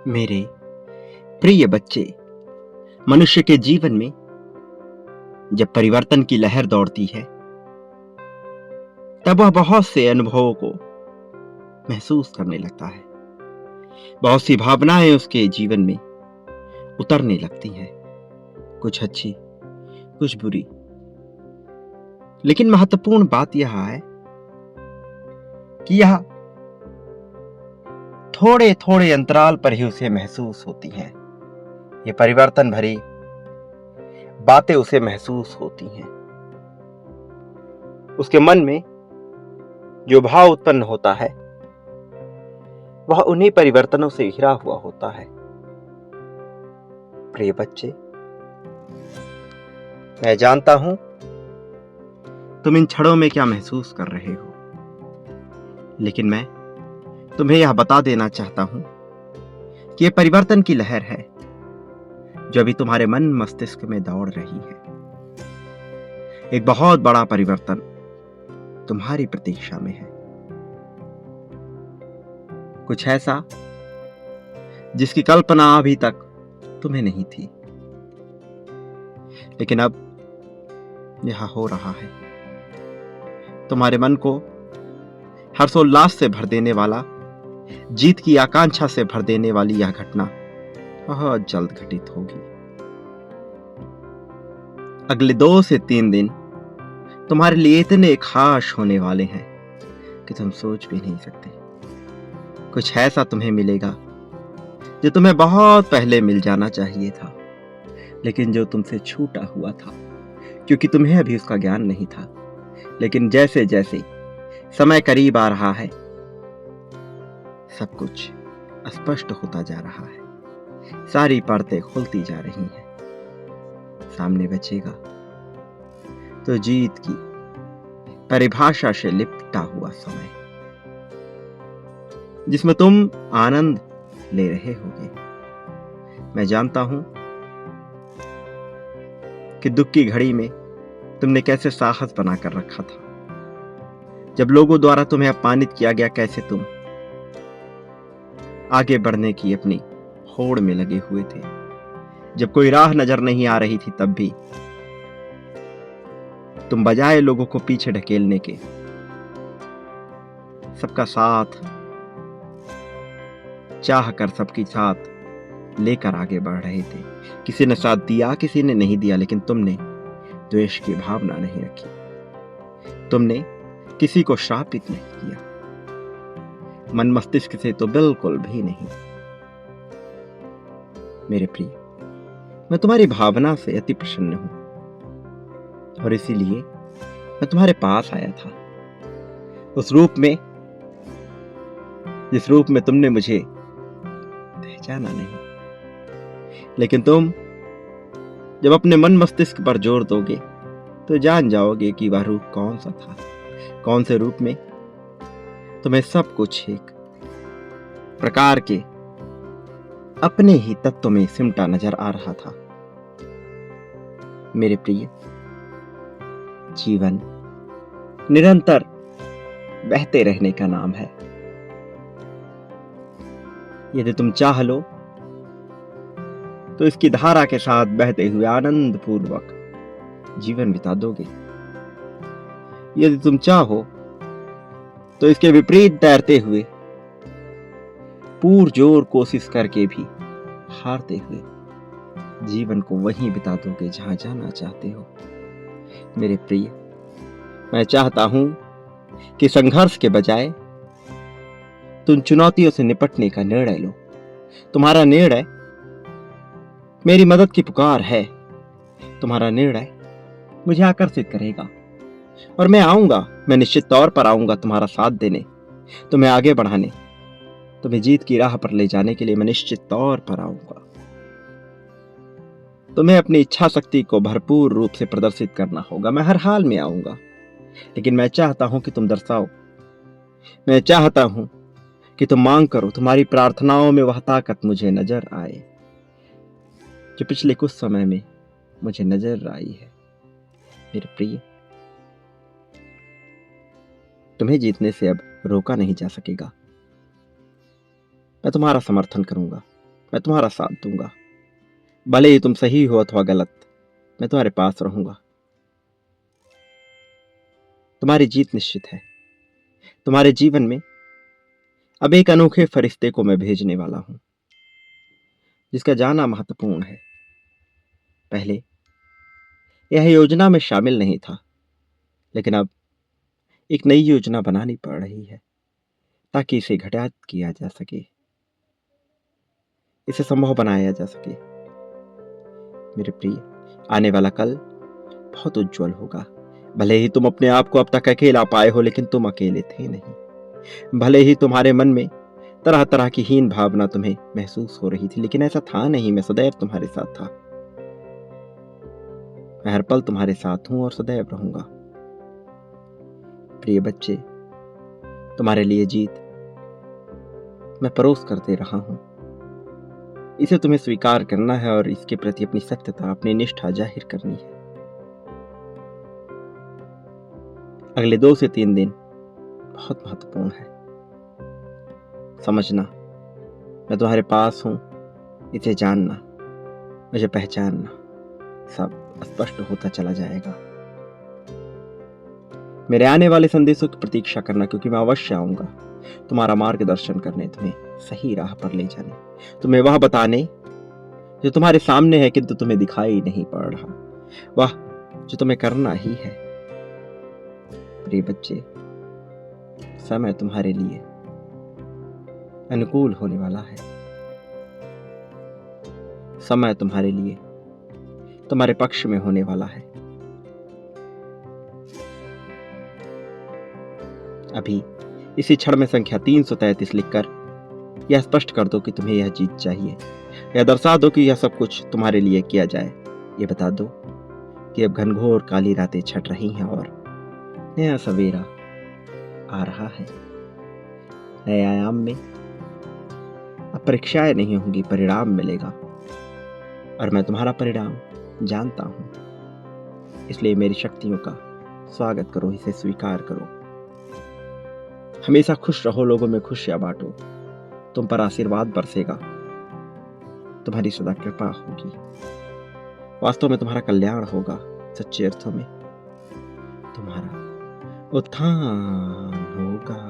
मेरे प्रिय बच्चे, मनुष्य के जीवन में जब परिवर्तन की लहर दौड़ती है तब वह बहुत से अनुभवों को महसूस करने लगता है। बहुत सी भावनाएं उसके जीवन में उतरने लगती हैं, कुछ अच्छी कुछ बुरी। लेकिन महत्वपूर्ण बात यह है कि यह थोड़े थोड़े अंतराल पर ही उसे महसूस होती हैं। ये परिवर्तन भरी बातें उसे महसूस होती हैं। उसके मन में जो भाव उत्पन्न होता है वह उन्हीं परिवर्तनों से घिरा हुआ होता है। प्रिय बच्चे, मैं जानता हूं तुम इन क्षणों में क्या महसूस कर रहे हो, लेकिन मैं तुम्हें यह बता देना चाहता हूं कि यह परिवर्तन की लहर है जो अभी तुम्हारे मन मस्तिष्क में दौड़ रही है। एक बहुत बड़ा परिवर्तन तुम्हारी प्रतीक्षा में है, कुछ ऐसा जिसकी कल्पना अभी तक तुम्हें नहीं थी, लेकिन अब यह हो रहा है। तुम्हारे मन को हर्षोल्लास से भर देने वाला, जीत की आकांक्षा से भर देने वाली यह घटना बहुत जल्द घटित होगी। अगले 2 से 3 दिन तुम्हारे लिए इतने खास होने वाले हैं कि तुम सोच भी नहीं सकते। कुछ ऐसा तुम्हें मिलेगा जो तुम्हें बहुत पहले मिल जाना चाहिए था, लेकिन जो तुमसे छूटा हुआ था क्योंकि तुम्हें अभी उसका ज्ञान नहीं था। लेकिन जैसे जैसे समय करीब आ रहा है, सब कुछ स्पष्ट होता जा रहा है। सारी परतें खुलती जा रही हैं। सामने बचेगा तो जीत की परिभाषा से लिपटा हुआ समय, जिसमें तुम आनंद ले रहे होगे। मैं जानता हूं कि दुख की घड़ी में तुमने कैसे साहस बनाकर रखा था। जब लोगों द्वारा तुम्हें अपमानित किया गया, कैसे तुम आगे बढ़ने की अपनी होड़ में लगे हुए थे। जब कोई राह नजर नहीं आ रही थी, तब भी तुम बजाय लोगों को पीछे ढकेलने के सबका साथ चाह कर सबके साथ लेकर आगे बढ़ रहे थे। किसी ने साथ दिया, किसी ने नहीं दिया, लेकिन तुमने द्वेष की भावना नहीं रखी। तुमने किसी को श्रापित नहीं किया, मन मस्तिष्क से तो बिल्कुल भी नहीं। मेरे प्रिय, मैं तुम्हारी भावना से अति प्रसन्न हूं और इसीलिए मैं तुम्हारे पास आया था, उस रूप में जिस रूप में तुमने मुझे पहचाना नहीं। लेकिन तुम जब अपने मन मस्तिष्क पर जोर दोगे तो जान जाओगे कि वह रूप कौन सा था, कौन से रूप में तुम्हें सब कुछ एक प्रकार के अपने ही तत्व में सिमटा नजर आ रहा था। मेरे प्रिय, जीवन निरंतर बहते रहने का नाम है। यदि तुम चाह लो तो इसकी धारा के साथ बहते हुए आनंद पूर्वक जीवन बिता दोगे। यदि तुम चाहो तो इसके विपरीत तैरते हुए, पुरजोर कोशिश करके भी हारते हुए जीवन को वहीं बिता दोगे जहां जाना चाहते हो। मेरे प्रिय, मैं चाहता हूं कि संघर्ष के बजाय तुम चुनौतियों से निपटने का निर्णय लो। तुम्हारा निर्णय मेरी मदद की पुकार है। तुम्हारा निर्णय मुझे आकर्षित करेगा और मैं आऊंगा, मैं निश्चित तौर पर आऊंगा तुम्हारा साथ देने, तुम्हें आगे बढ़ाने, तुम्हें जीत की राह पर ले जाने के लिए मैं निश्चित तौर पर आऊंगा। तुम्हें अपनी इच्छा शक्ति को भरपूर रूप से प्रदर्शित करना होगा। मैं हर हाल में आऊंगा, लेकिन मैं चाहता हूं कि तुम दर्शाओ। मैं चाहता हूं कि तुम मांग करो। तुम्हारी प्रार्थनाओं में वह ताकत मुझे नजर आए जो पिछले कुछ समय में मुझे नजर आई है। मेरे प्रिय, तुम्हें जीतने से अब रोका नहीं जा सकेगा। मैं तुम्हारा समर्थन करूंगा, मैं तुम्हारा साथ दूंगा। भले ही तुम सही हो अथवा गलत, मैं तुम्हारे पास रहूंगा। तुम्हारी जीत निश्चित है। तुम्हारे जीवन में अब एक अनोखे फरिश्ते को मैं भेजने वाला हूं, जिसका जाना महत्वपूर्ण है। पहले यह योजना में शामिल नहीं था, लेकिन अब एक नई योजना बनानी पड़ रही है ताकि इसे घटित किया जा सके, इसे संभव बनाया जा सके। मेरे प्रिय, आने वाला कल बहुत उज्जवल होगा। भले ही तुम अपने आप को अब तक अकेला पाए हो, लेकिन तुम अकेले थे नहीं। भले ही तुम्हारे मन में तरह तरह की हीन भावना तुम्हें महसूस हो रही थी, लेकिन ऐसा था नहीं। मैं सदैव तुम्हारे साथ था। मैं हर पल तुम्हारे साथ हूं और सदैव रहूंगा। प्रिय बच्चे, तुम्हारे लिए जीत मैं परोस कर दे रहा हूं। इसे तुम्हें स्वीकार करना है और इसके प्रति अपनी सत्यता, अपनी निष्ठा जाहिर करनी है। अगले 2 से 3 दिन बहुत महत्वपूर्ण है। समझना, मैं तुम्हारे पास हूं, इसे जानना, मुझे पहचानना, सब स्पष्ट होता चला जाएगा। मेरे आने वाले संदेशों की प्रतीक्षा करना, क्योंकि मैं अवश्य आऊंगा तुम्हारा मार्गदर्शन करने, तुम्हें सही राह पर ले जाने, तुम्हें वह बताने जो तुम्हारे सामने है किंतु तुम्हें दिखाई नहीं पड़ रहा, वह जो तुम्हें करना ही है। प्रिय बच्चे, समय तुम्हारे लिए अनुकूल होने वाला है। समय तुम्हारे लिए तुम्हारे पक्ष में होने वाला है। अभी इसी क्षण में संख्या 333 लिखकर यह स्पष्ट कर दो कि तुम्हें यह जीत चाहिए। यह दर्शा दो कि यह सब कुछ तुम्हारे लिए किया जाए। ये बता दो कि अब घनघोर काली रातें छट रही हैं और नया सवेरा आ रहा है। नए आयाम में अब परीक्षाएं नहीं होंगी, परिणाम मिलेगा, और मैं तुम्हारा परिणाम जानता हूं। इसलिए मेरी शक्तियों का स्वागत करो, इसे स्वीकार करो। हमेशा खुश रहो, लोगों में खुशियां बांटो, तुम पर आशीर्वाद बरसेगा, तुम्हारी सदा कृपा होगी, वास्तव में तुम्हारा कल्याण होगा, सच्चे अर्थों में तुम्हारा उत्थान होगा।